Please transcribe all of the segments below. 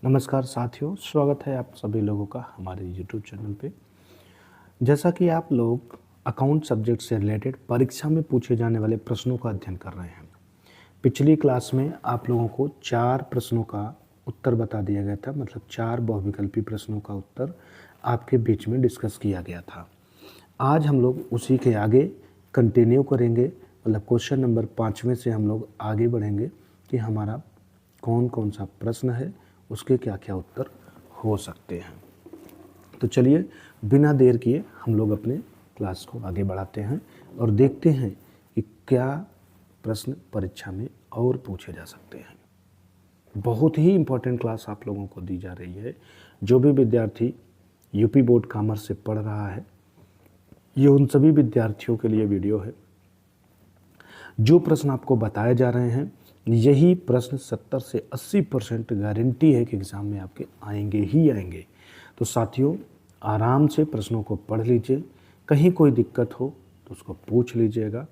नमस्कार साथियों, स्वागत है आप सभी लोगों का हमारे YouTube चैनल पे। जैसा कि आप लोग अकाउंट सब्जेक्ट से रिलेटेड परीक्षा में पूछे जाने वाले प्रश्नों का अध्ययन कर रहे हैं। पिछली क्लास में आप लोगों को 4 प्रश्नों का उत्तर बता दिया गया था, मतलब 4 बहुविकल्पी प्रश्नों का उत्तर आपके बीच में डिस्कस किया गया था। आज हम लोग उसी के आगे कंटिन्यू करेंगे, मतलब क्वेश्चन नंबर 5वें से हम लोग आगे बढ़ेंगे कि हमारा कौन कौन सा प्रश्न है, उसके क्या क्या उत्तर हो सकते हैं। तो चलिए बिना देर किए हम लोग अपने क्लास को आगे बढ़ाते हैं और देखते हैं कि क्या प्रश्न परीक्षा में और पूछे जा सकते हैं। बहुत ही इम्पोर्टेंट क्लास आप लोगों को दी जा रही है। जो भी विद्यार्थी यूपी बोर्ड कॉमर्स से पढ़ रहा है, ये उन सभी विद्यार्थियों के लिए वीडियो है। जो प्रश्न आपको बताए जा रहे हैं, यही प्रश्न 70 से 80% गारंटी है कि एग्ज़ाम में आपके आएंगे ही आएंगे। तो साथियों, आराम से प्रश्नों को पढ़ लीजिए। कहीं कोई दिक्कत हो तो उसको पूछ लीजिएगा।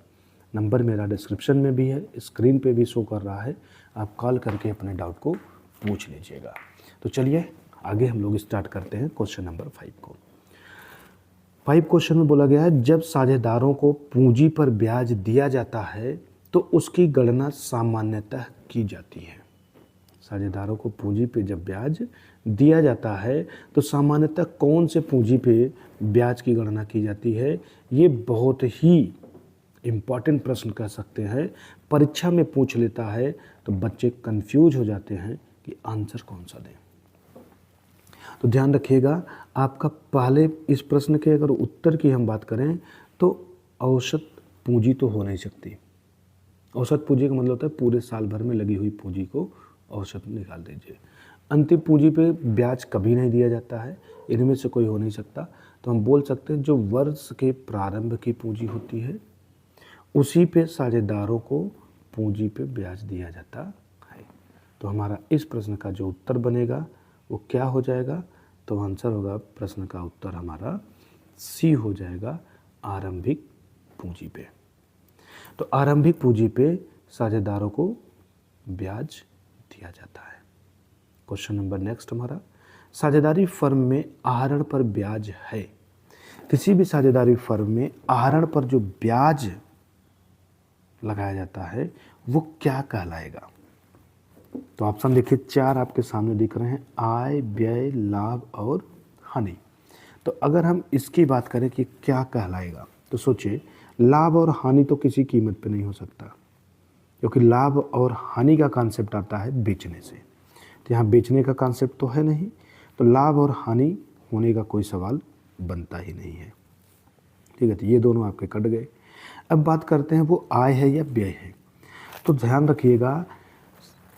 नंबर मेरा डिस्क्रिप्शन में भी है, स्क्रीन पे भी शो कर रहा है, आप कॉल करके अपने डाउट को पूछ लीजिएगा। तो चलिए आगे हम लोग स्टार्ट करते हैं क्वेश्चन नंबर 5 को। 5 क्वेश्चन में बोला गया है, जब साझेदारों को पूंजी पर ब्याज दिया जाता है तो उसकी गणना सामान्यतः की जाती है। साझेदारों को पूंजी पे जब ब्याज दिया जाता है तो सामान्यतः कौन से पूंजी पे ब्याज की गणना की जाती है। ये बहुत ही इम्पॉर्टेंट प्रश्न कह सकते हैं, परीक्षा में पूछ लेता है तो बच्चे कंफ्यूज हो जाते हैं कि आंसर कौन सा दें। तो ध्यान रखिएगा, आपका पहले इस प्रश्न के अगर उत्तर की हम बात करें तो औसत पूंजी तो हो नहीं सकती। औसत पूंजी का मतलब होता है पूरे साल भर में लगी हुई पूंजी को औसत निकाल दीजिए। अंतिम पूंजी पे ब्याज कभी नहीं दिया जाता है, इनमें से कोई हो नहीं सकता। तो हम बोल सकते हैं जो वर्ष के प्रारंभ की पूंजी होती है उसी पे साझेदारों को पूंजी पे ब्याज दिया जाता है। तो हमारा इस प्रश्न का जो उत्तर बनेगा वो क्या हो जाएगा, तो आंसर होगा, प्रश्न का उत्तर हमारा सी हो जाएगा, आरंभिक पूंजी पे। तो आरंभिक पूंजी पे साझेदारों को ब्याज दिया जाता है। क्वेश्चन नंबर नेक्स्ट हमारा, साझेदारी फर्म में आहरण पर ब्याज है। किसी भी साझेदारी फर्म में आहरण पर जो ब्याज लगाया जाता है वो क्या कहलाएगा। तो ऑप्शन देखिए, 4 आपके सामने दिख रहे हैं, आय, व्यय, लाभ और हानि। तो अगर हम इसकी बात करें कि क्या कहलाएगा, तो सोचिए, लाभ और हानि तो किसी कीमत पे नहीं हो सकता, क्योंकि लाभ और हानि का कॉन्सेप्ट आता है बेचने से। तो यहाँ बेचने का कॉन्सेप्ट तो है नहीं, तो लाभ और हानि होने का कोई सवाल बनता ही नहीं है। ठीक है, तो ये दोनों आपके कट गए। अब बात करते हैं वो आय है या व्यय है। तो ध्यान रखिएगा,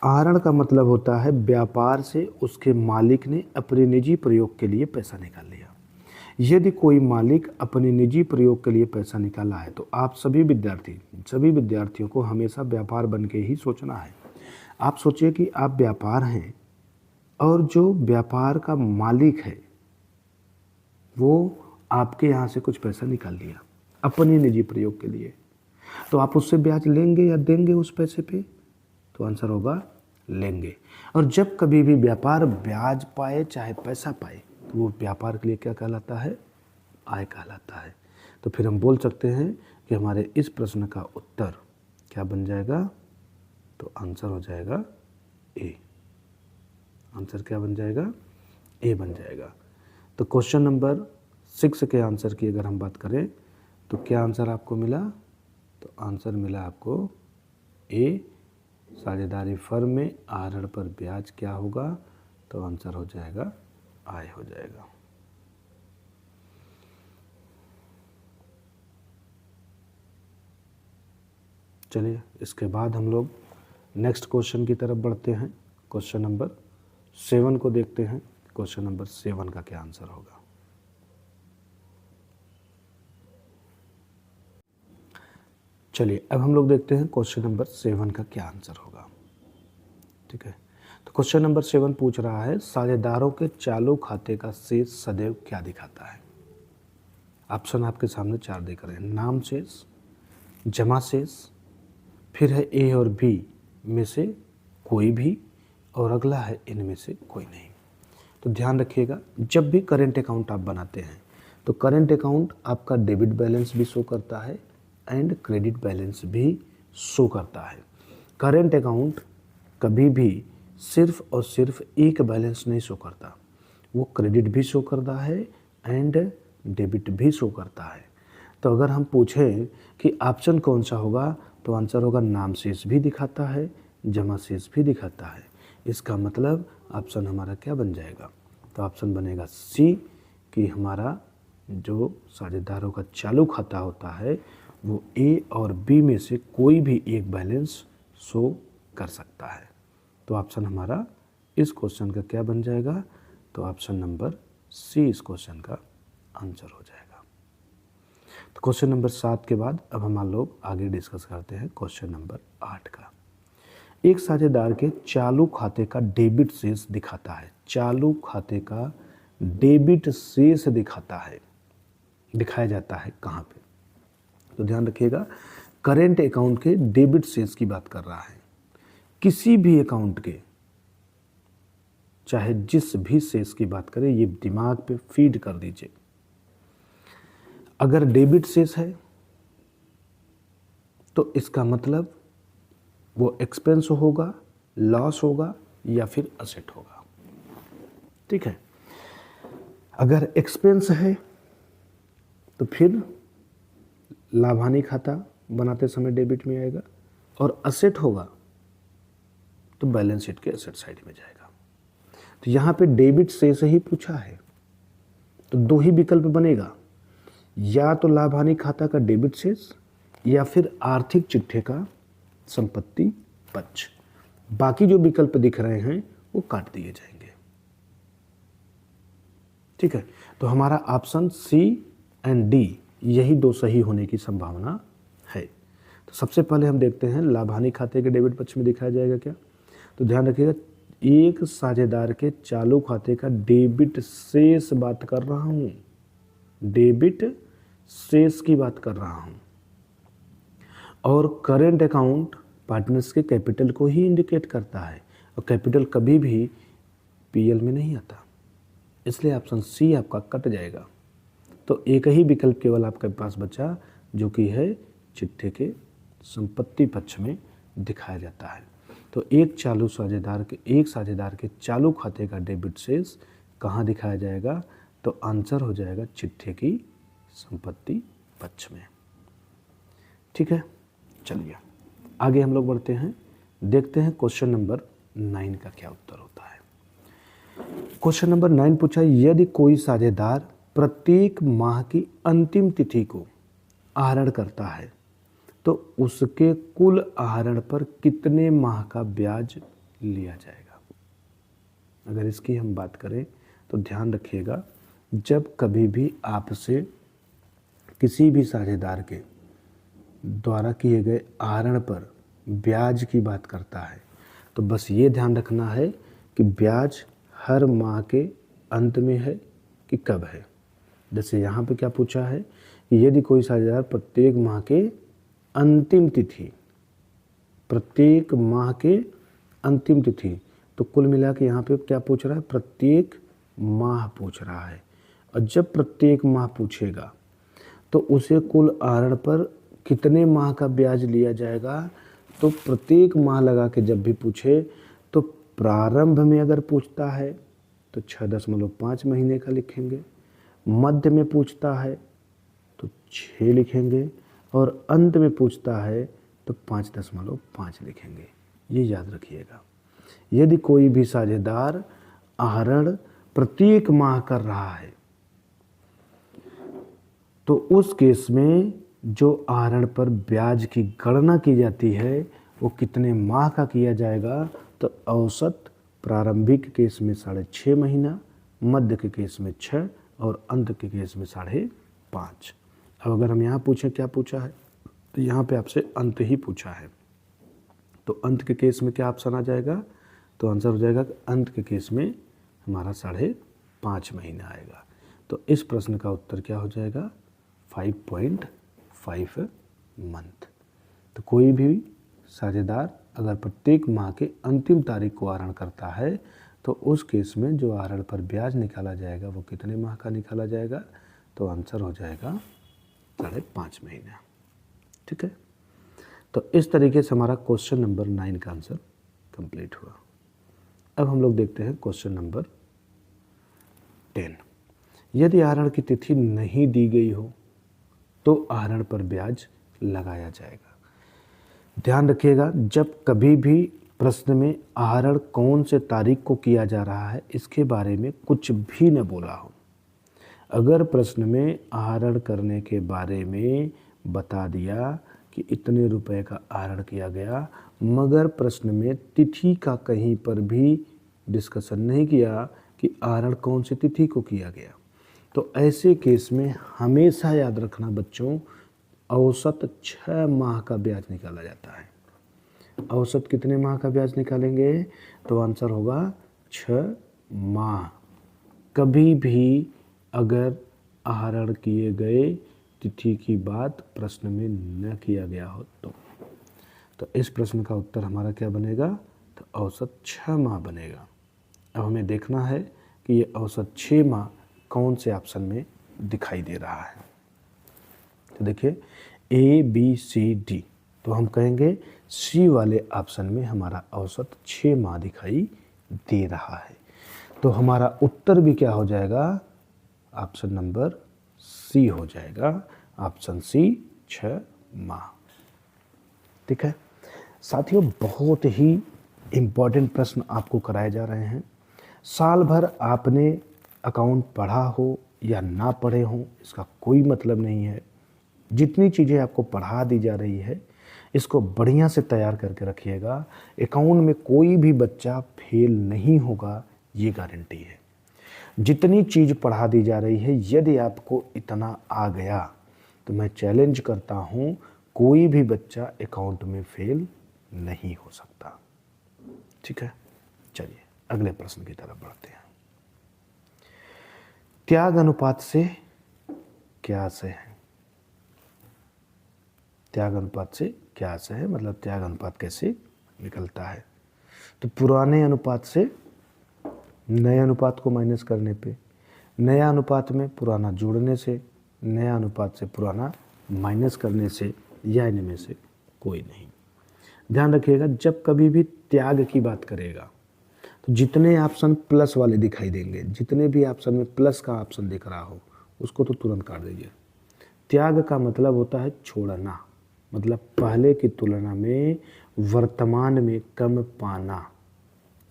आहरण का मतलब होता है व्यापार से उसके मालिक ने अपने निजी प्रयोग के लिए पैसा निकाल लिया। यदि कोई मालिक अपने निजी प्रयोग के लिए पैसा निकाला है तो आप सभी विद्यार्थियों को हमेशा व्यापार बन के ही सोचना है। आप सोचिए कि आप व्यापार हैं और जो व्यापार का मालिक है वो आपके यहाँ से कुछ पैसा निकाल लिया अपने निजी प्रयोग के लिए, तो आप उससे ब्याज लेंगे या देंगे उस पैसे पे, तो आंसर होगा लेंगे। और जब कभी भी व्यापार ब्याज पाए चाहे पैसा पाए तो वो व्यापार के लिए क्या कहलाता है, आय कहलाता है। तो फिर हम बोल सकते हैं कि हमारे इस प्रश्न का उत्तर क्या बन जाएगा, तो आंसर हो जाएगा ए। आंसर क्या बन जाएगा, ए बन जाएगा। तो क्वेश्चन नंबर 6 के आंसर की अगर हम बात करें तो क्या आंसर आपको मिला, तो आंसर मिला आपको ए, साझेदारी फर्म में आहरण पर ब्याज क्या होगा, तो आंसर हो जाएगा आय हो जाएगा। चलिए इसके बाद हम लोग नेक्स्ट क्वेश्चन की तरफ बढ़ते हैं। क्वेश्चन नंबर 7 को देखते हैं। क्वेश्चन नंबर 7 का क्या आंसर होगा। चलिए अब हम लोग देखते हैं क्वेश्चन नंबर 7 का क्या आंसर होगा। ठीक है, तो क्वेश्चन नंबर 7 पूछ रहा है, साझेदारों के चालू खाते का शेष सदैव क्या दिखाता है। ऑप्शन आपके सामने 4 दिख रहे हैं, नाम शेष, जमा शेष, फिर है ए और बी में से कोई भी, और अगला है इनमें से कोई नहीं। तो ध्यान रखिएगा, जब भी करेंट अकाउंट आप बनाते हैं तो करेंट अकाउंट आपका डेबिट बैलेंस भी शो करता है एंड क्रेडिट बैलेंस भी शो करता है। करेंट अकाउंट कभी भी सिर्फ और सिर्फ एक बैलेंस नहीं शो करता, वो क्रेडिट भी शो करता है एंड डेबिट भी शो करता है। तो अगर हम पूछें कि ऑप्शन कौन सा होगा तो आंसर होगा नाम शेष भी दिखाता है, जमा शेष भी दिखाता है। इसका मतलब ऑप्शन हमारा क्या बन जाएगा, तो ऑप्शन बनेगा सी कि हमारा जो साझेदारों का चालू खाता होता है वो ए और बी में से कोई भी एक बैलेंस शो कर सकता है। तो ऑप्शन हमारा इस क्वेश्चन का क्या बन जाएगा, तो ऑप्शन नंबर सी इस क्वेश्चन का आंसर हो जाएगा। तो क्वेश्चन नंबर 7 के बाद अब हम लोग आगे डिस्कस करते हैं क्वेश्चन नंबर 8 का। एक साझेदार के चालू खाते का डेबिट शेष दिखाता है, चालू खाते का डेबिट शेष दिखाता है, दिखाया जाता है कहाँ पे, तो ध्यान रखिएगा करेंट अकाउंट के डेबिट शेष की बात कर रहा है। किसी भी अकाउंट के चाहे जिस भी शेष की बात करें, ये दिमाग पे फीड कर दीजिए। अगर डेबिट शेष है तो इसका मतलब वो एक्सपेंस होगा, लॉस होगा या फिर असेट होगा। ठीक है, अगर एक्सपेंस है तो फिर लाभ हानि खाता बनाते समय डेबिट में आएगा, और असेट होगा तो बैलेंस शीट के असेट साइड में जाएगा। तो यहाँ पे डेबिट शेष ही पूछा है तो दो ही विकल्प बनेगा, या तो लाभ हानि खाता का डेबिट शेष या फिर आर्थिक चिट्ठे का संपत्ति पक्ष। बाकी जो विकल्प दिख रहे हैं वो काट दिए जाएंगे। ठीक है, तो हमारा ऑप्शन सी एंड डी यही दो सही होने की संभावना है। तो सबसे पहले हम देखते हैं लाभ हानि खाते के डेबिट पक्ष में दिखाया जाएगा क्या। तो ध्यान रखिएगा एक साझेदार के चालू खाते का डेबिट शेष बात कर रहा हूं, डेबिट शेष की बात कर रहा हूं, और करेंट अकाउंट पार्टनर्स के कैपिटल को ही इंडिकेट करता है, और कैपिटल कभी भी पीएल में नहीं आता, इसलिए ऑप्शन सी आपका कट जाएगा। तो एक ही विकल्प केवल आपके पास बचा जो कि है चिट्ठे के संपत्ति पक्ष में दिखाया जाता है। तो एक साझेदार के चालू खाते का डेबिट शेष कहाँ दिखाया जाएगा, तो आंसर हो जाएगा चिट्ठे की संपत्ति पक्ष में। ठीक है, चलिए आगे हम लोग बढ़ते हैं, देखते हैं क्वेश्चन नंबर 9 का क्या उत्तर होता है। क्वेश्चन नंबर 9 पूछा, यदि कोई साझेदार प्रत्येक माह की अंतिम तिथि को आहरण करता है तो उसके कुल आहरण पर कितने माह का ब्याज लिया जाएगा। अगर इसकी हम बात करें तो ध्यान रखिएगा, जब कभी भी आपसे किसी भी साझेदार के द्वारा किए गए आहरण पर ब्याज की बात करता है तो बस ये ध्यान रखना है कि ब्याज हर माह के अंत में है कि कब है। जैसे यहाँ पे क्या पूछा है कि यदि कोई साझेदार प्रत्येक माह के अंतिम तिथि, प्रत्येक माह के अंतिम तिथि, तो कुल मिला के यहाँ पे क्या पूछ रहा है, प्रत्येक माह पूछ रहा है। और जब प्रत्येक माह पूछेगा तो उसे कुल आहरण पर कितने माह का ब्याज लिया जाएगा, तो प्रत्येक माह लगा के जब भी पूछे तो प्रारंभ में अगर पूछता है तो 6.5 महीने का लिखेंगे, मध्य में पूछता है तो 6 लिखेंगे, और अंत में पूछता है तो 5.5 लिखेंगे। ये याद रखिएगा। यदि कोई भी साझेदार आहरण प्रत्येक माह कर रहा है तो उस केस में जो आहरण पर ब्याज की गणना की जाती है वो कितने माह का किया जाएगा, तो औसत प्रारंभिक केस में 6.5 महीना, मध्य के केस में 6 और अंत के केस में 5.5। अब अगर हम यहाँ पूछें क्या पूछा है, तो यहाँ पे आपसे अंत ही पूछा है, तो अंत के केस में क्या ऑप्शन आ जाएगा, तो आंसर हो जाएगा कि अंत के केस में हमारा 5.5 महीना आएगा। तो इस प्रश्न का उत्तर क्या हो जाएगा, 5.5 मंथ। तो कोई भी साझेदार अगर प्रत्येक माह के अंतिम तारीख को आहरण करता है तो उस केस में जो आहरण पर ब्याज निकाला जाएगा वो कितने माह का निकाला जाएगा, तो आंसर हो जाएगा 5.5 महीना। ठीक है, तो इस तरीके से हमारा क्वेश्चन नंबर 9 का आंसर कंप्लीट हुआ। अब हम लोग देखते हैं क्वेश्चन नंबर 10। यदि आहरण की तिथि नहीं दी गई हो तो आहरण पर ब्याज लगाया जाएगा। ध्यान रखिएगा, जब कभी भी प्रश्न में आहरण कौन से तारीख को किया जा रहा है इसके बारे में कुछ भी न बोला हो। अगर प्रश्न में आहरण करने के बारे में बता दिया कि इतने रुपए का आहरण किया गया, मगर प्रश्न में तिथि का कहीं पर भी डिस्कशन नहीं किया कि आहरण कौन सी तिथि को किया गया, तो ऐसे केस में हमेशा याद रखना बच्चों, औसत 6 माह का ब्याज निकाला जाता है। औसत कितने माह का ब्याज निकालेंगे, तो आंसर होगा 6 माह। कभी भी अगर आहरण किए गए तिथि की बात प्रश्न में न किया गया हो तो इस प्रश्न का उत्तर हमारा क्या बनेगा, तो औसत 6 माह बनेगा। अब हमें देखना है कि ये औसत 6 माह कौन से ऑप्शन में दिखाई दे रहा है। तो देखिए A, B, C, D, तो हम कहेंगे C वाले ऑप्शन में हमारा औसत 6 माह दिखाई दे रहा है। तो हमारा उत्तर भी क्या हो जाएगा, ऑप्शन नंबर C हो जाएगा। ऑप्शन C 6 माह। ठीक है साथियों, बहुत ही इम्पोर्टेंट प्रश्न आपको कराए जा रहे हैं। साल भर आपने अकाउंट पढ़ा हो या ना पढ़े हो इसका कोई मतलब नहीं है। जितनी चीज़ें आपको पढ़ा दी जा रही है इसको बढ़िया से तैयार करके रखिएगा। अकाउंट में कोई भी बच्चा फेल नहीं होगा, ये गारंटी है। जितनी चीज़ पढ़ा दी जा रही है, यदि आपको इतना आ गया तो मैं चैलेंज करता हूँ कोई भी बच्चा अकाउंट में फेल नहीं हो सकता। ठीक है, चलिए अगले प्रश्न की तरफ बढ़ते हैं। त्याग अनुपात से क्या आशय है? त्याग अनुपात से क्या आशय है, मतलब त्याग अनुपात कैसे निकलता है? तो पुराने अनुपात से नए अनुपात को माइनस करने पे, नया अनुपात में पुराना जोड़ने से, नया अनुपात से पुराना माइनस करने से, या इनमें से कोई नहीं। ध्यान रखिएगा, जब कभी भी त्याग की बात करेगा तो जितने ऑप्शन प्लस वाले दिखाई देंगे, जितने भी ऑप्शन में प्लस का ऑप्शन दिख रहा हो उसको तो तुरंत काट दीजिए। त्याग का मतलब होता है छोड़ना, मतलब पहले की तुलना में वर्तमान में कम पाना।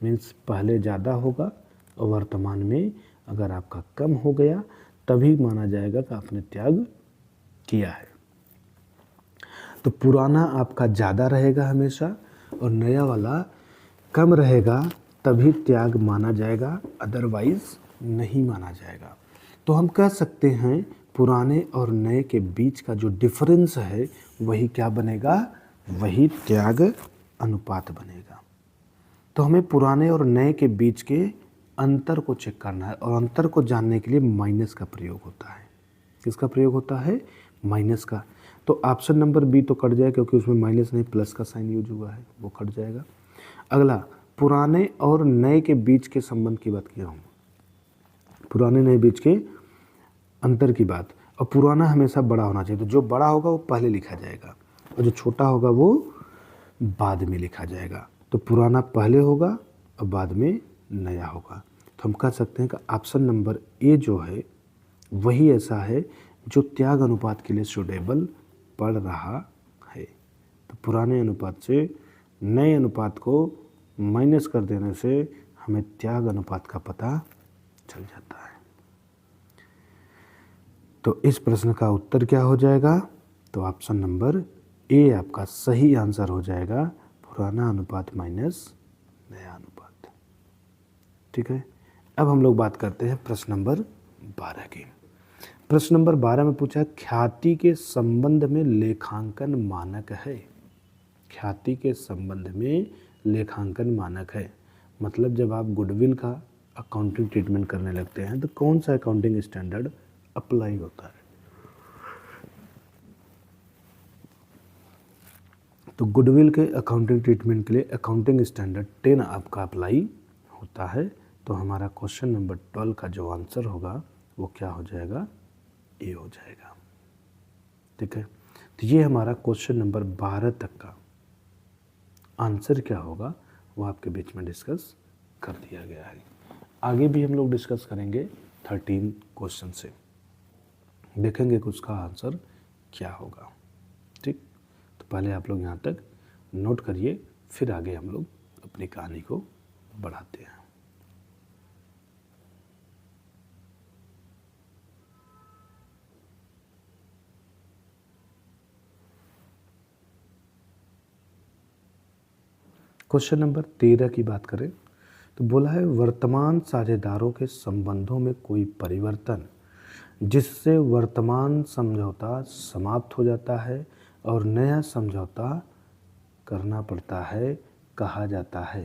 मीन्स पहले ज़्यादा होगा और वर्तमान में अगर आपका कम हो गया तभी माना जाएगा कि आपने त्याग किया है। तो पुराना आपका ज़्यादा रहेगा हमेशा और नया वाला कम रहेगा, तभी त्याग माना जाएगा, अदरवाइज नहीं माना जाएगा। तो हम कह सकते हैं पुराने और नए के बीच का जो डिफरेंस है वही क्या बनेगा, वही त्याग अनुपात बनेगा। तो हमें पुराने और नए के बीच के अंतर को चेक करना है और अंतर को जानने के लिए माइनस का प्रयोग होता है। किसका प्रयोग होता है? माइनस का। तो ऑप्शन नंबर बी तो कट जाएगा क्योंकि उसमें माइनस नहीं प्लस का साइन यूज हुआ है, वो कट जाएगा। अगला, पुराने और नए के बीच के संबंध की बात किया हूँ, पुराने नए बीच के अंतर की बात। और पुराना हमेशा बड़ा होना चाहिए, तो जो बड़ा होगा वो पहले लिखा जाएगा और जो छोटा होगा वो बाद में लिखा जाएगा। तो पुराना पहले होगा और बाद में नया होगा। तो हम कह सकते हैं कि ऑप्शन नंबर ए जो है वही ऐसा है जो त्याग अनुपात के लिए सूटेबल पड़ रहा है। तो पुराने अनुपात से नए अनुपात को माइनस कर देने से हमें त्याग अनुपात का पता चल जाता है। तो इस प्रश्न का उत्तर क्या हो जाएगा? तो ऑप्शन नंबर ए आपका सही आंसर हो जाएगा, पुराना अनुपात माइनस नया अनुपात। ठीक है, अब हम लोग बात करते हैं प्रश्न नंबर 12 की। प्रश्न नंबर 12 में पूछा ख्याति के संबंध में लेखांकन मानक है। ख्याति के संबंध में लेखांकन मानक है, मतलब जब आप गुडविल का अकाउंटिंग ट्रीटमेंट करने लगते हैं तो कौन सा अकाउंटिंग स्टैंडर्ड अप्लाई होता है? तो गुडविल के अकाउंटिंग ट्रीटमेंट के लिए अकाउंटिंग स्टैंडर्ड 10 आपका अप्लाई होता है। तो हमारा क्वेश्चन नंबर 12 का जो आंसर होगा वो क्या हो जाएगा, ए हो जाएगा। ठीक है, तो ये हमारा क्वेश्चन नंबर 12 तक का आंसर क्या होगा वो आपके बीच में डिस्कस कर दिया गया है। आगे भी हम लोग डिस्कस करेंगे 13 क्वेश्चन से, देखेंगे कि उसका आंसर क्या होगा। ठीक, तो पहले आप लोग यहाँ तक नोट करिए, फिर आगे हम लोग अपनी कहानी को बढ़ाते हैं। क्वेश्चन नंबर 13 की बात करें तो बोला है वर्तमान साझेदारों के संबंधों में कोई परिवर्तन जिससे वर्तमान समझौता समाप्त हो जाता है और नया समझौता करना पड़ता है कहा जाता है।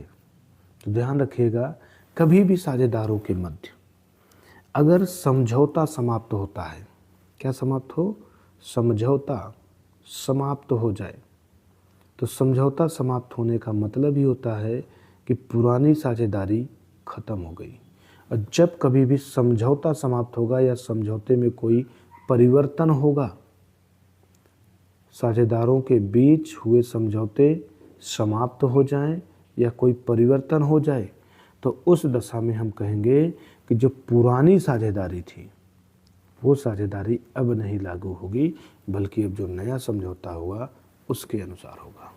तो ध्यान रखिएगा, कभी भी साझेदारों के मध्य अगर समझौता समाप्त होता है, क्या समाप्त हो, समझौता समाप्त हो जाए, तो समझौता समाप्त होने का मतलब ही होता है कि पुरानी साझेदारी खत्म हो गई। और जब कभी भी समझौता समाप्त होगा या समझौते में कोई परिवर्तन होगा, साझेदारों के बीच हुए समझौते समाप्त हो जाएं या कोई परिवर्तन हो जाए, तो उस दशा में हम कहेंगे कि जो पुरानी साझेदारी थी वो साझेदारी अब नहीं लागू होगी, बल्कि अब जो नया समझौता हुआ उसके अनुसार होगा।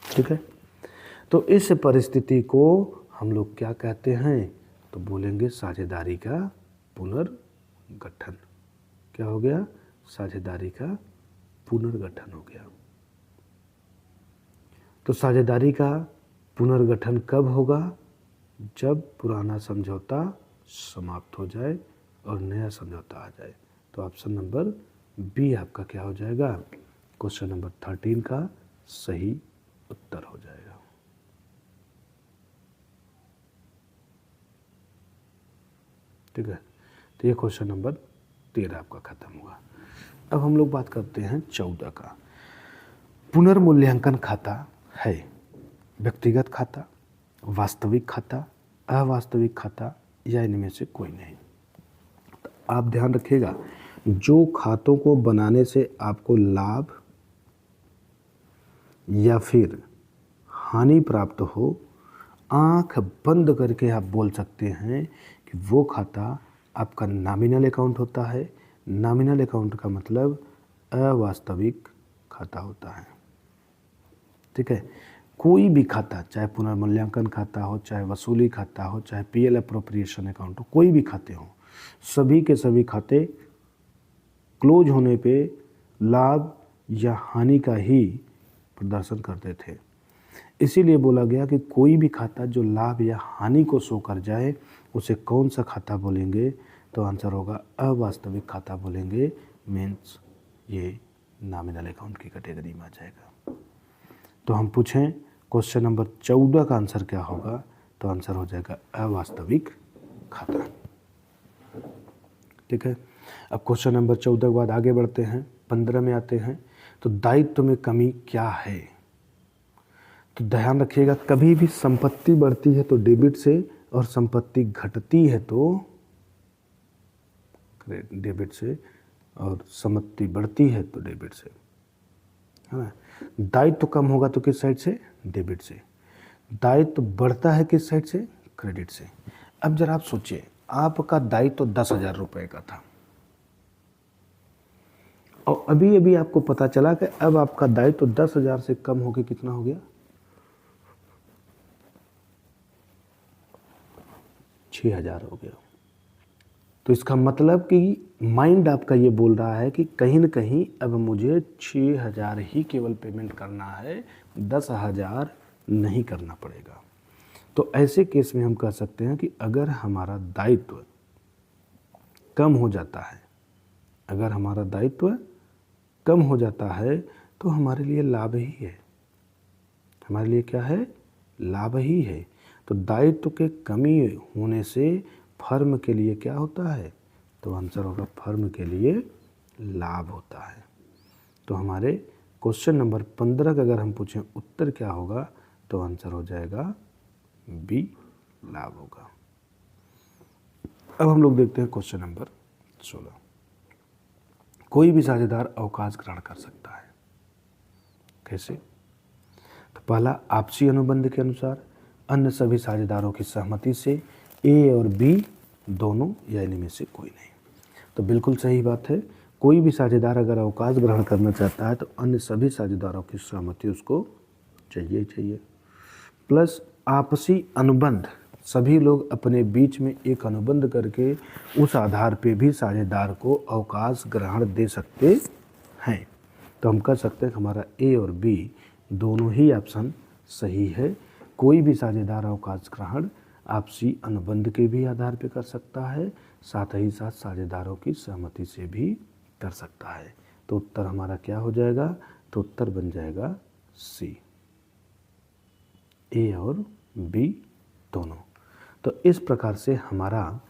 ठीक है, तो इस परिस्थिति को हम लोग क्या कहते हैं, तो बोलेंगे साझेदारी का पुनर्गठन। क्या हो गया, साझेदारी का पुनर्गठन हो गया। तो साझेदारी का पुनर्गठन कब होगा, जब पुराना समझौता समाप्त हो जाए और नया समझौता आ जाए। तो ऑप्शन नंबर बी आपका क्या हो जाएगा, क्वेश्चन नंबर 13 का सही उत्तर हो जाएगा। ठीक है, तो ये क्वेश्चन नंबर 13 आपका खत्म हुआ। अब हम लोग बात करते हैं 14 का। पुनर्मूल्यांकन खाता है व्यक्तिगत खाता, वास्तविक खाता, अवास्तविक खाता या इनमें से कोई नहीं। तो आप ध्यान रखिएगा, जो खातों को बनाने से आपको लाभ या फिर हानि प्राप्त हो, आंख बंद करके आप बोल सकते हैं कि वो खाता आपका नॉमिनल अकाउंट होता है। नॉमिनल अकाउंट का मतलब अवास्तविक खाता होता है। ठीक है, कोई भी खाता, चाहे पुनर्मूल्यांकन खाता हो, चाहे वसूली खाता हो, चाहे पीएल अप्रोप्रिएशन अकाउंट हो, कोई भी खाते हो, सभी के सभी खाते क्लोज होने पे लाभ या हानि का ही प्रदर्शन करते थे। इसीलिए बोला गया कि कोई भी खाता जो लाभ या हानि को शो कर जाए उसे कौन सा खाता बोलेंगे, तो आंसर होगा अवास्तविक खाता बोलेंगे। मीन्स ये नॉमिनल अकाउंट की कैटेगरी में आ जाएगा। तो हम पूछें क्वेश्चन नंबर 14 का आंसर क्या होगा, तो आंसर हो जाएगा अवास्तविक खाता। ठीक है, अब क्वेश्चन नंबर 14 के बाद आगे बढ़ते हैं, 15 में आते हैं। तो दायित्व में कमी क्या है, तो ध्यान रखिएगा, कभी भी संपत्ति बढ़ती है तो डेबिट से और संपत्ति घटती है तो डेबिट से, और संपत्ति बढ़ती है तो डेबिट से, है ना। दायित्व कम होगा तो किस साइड से, डेबिट से। दायित्व बढ़ता है किस साइड से, क्रेडिट से। अब जरा आप सोचिए, आपका दायित्व 10,000 रुपये का था और अभी अभी आपको पता चला कि अब आपका दायित्व 10,000 से कम होकर कितना हो गया, 6,000 हो गया। तो इसका मतलब कि माइंड आपका ये बोल रहा है कि कहीं न कहीं अब मुझे 6,000 ही केवल पेमेंट करना है, 10,000 नहीं करना पड़ेगा। तो ऐसे केस में हम कह सकते हैं कि अगर हमारा दायित्व कम हो जाता है, अगर हमारा दायित्व कम हो जाता है तो हमारे लिए लाभ ही है। हमारे लिए क्या है, लाभ ही है। तो दायित्व के कमी होने से फर्म के लिए क्या होता है, तो आंसर होगा फर्म के लिए लाभ होता है। तो हमारे क्वेश्चन नंबर 15 का अगर हम पूछें उत्तर क्या होगा तो आंसर हो जाएगा बी, लाभ होगा। अब हम लोग देखते हैं क्वेश्चन नंबर 16। कोई भी साझेदार अवकाश ग्रहण कर सकता है, कैसे? तो पहला, आपसी अनुबंध के अनुसार, अन्य सभी साझेदारों की सहमति से, ए और बी दोनों या इनमें से कोई नहीं। तो बिल्कुल सही बात है, कोई भी साझेदार अगर अवकाश ग्रहण करना चाहता है तो अन्य सभी साझेदारों की सहमति उसको चाहिए ही चाहिए। प्लस आपसी अनुबंध, सभी लोग अपने बीच में एक अनुबंध करके उस आधार पे भी साझेदार को अवकाश ग्रहण दे सकते हैं। तो हम कह सकते हैं कि हमारा ए और बी दोनों ही ऑप्शन सही है। कोई भी साझेदार अवकाश ग्रहण आपसी अनुबंध के भी आधार पे कर सकता है, साथ ही साथ साझेदारों की सहमति से भी कर सकता है। तो उत्तर हमारा क्या हो जाएगा? तो उत्तर बन जाएगा सी, ए और बी दोनों। तो इस प्रकार से हमारा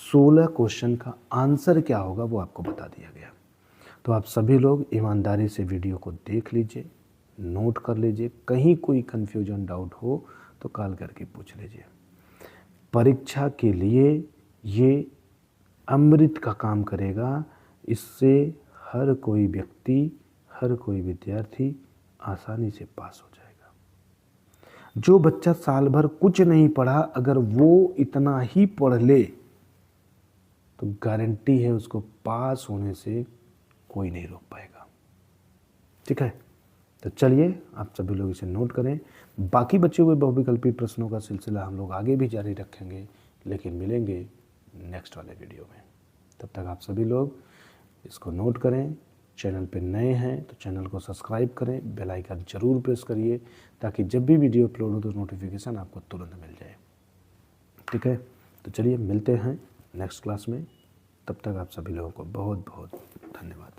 16 क्वेश्चन का आंसर क्या होगा वो आपको बता दिया गया। तो आप सभी लोग ईमानदारी से वीडियो को देख लीजिए, नोट कर लीजिए, कहीं कोई कन्फ्यूजन डाउट हो तो कॉल करके पूछ लीजिए। परीक्षा के लिए ये अमृत का काम करेगा, इससे हर कोई व्यक्ति, हर कोई विद्यार्थी आसानी से पास हो जाएगा। जो बच्चा साल भर कुछ नहीं पढ़ा, अगर वो इतना ही पढ़ ले तो गारंटी है उसको पास होने से कोई नहीं रोक पाएगा। ठीक है, तो चलिए आप सभी लोग इसे नोट करें। बाकी बचे हुए बहुविकल्पी प्रश्नों का सिलसिला हम लोग आगे भी जारी रखेंगे, लेकिन मिलेंगे नेक्स्ट वाले वीडियो में। तब तक आप सभी लोग इसको नोट करें। चैनल पे नए हैं तो चैनल को सब्सक्राइब करें, बेल आइकन जरूर प्रेस करिए ताकि जब भी वीडियो अपलोड हो तो नोटिफिकेशन आपको तुरंत मिल जाए। ठीक है, तो चलिए मिलते हैं नेक्स्ट क्लास में। तब तक आप सभी लोगों को बहुत बहुत धन्यवाद।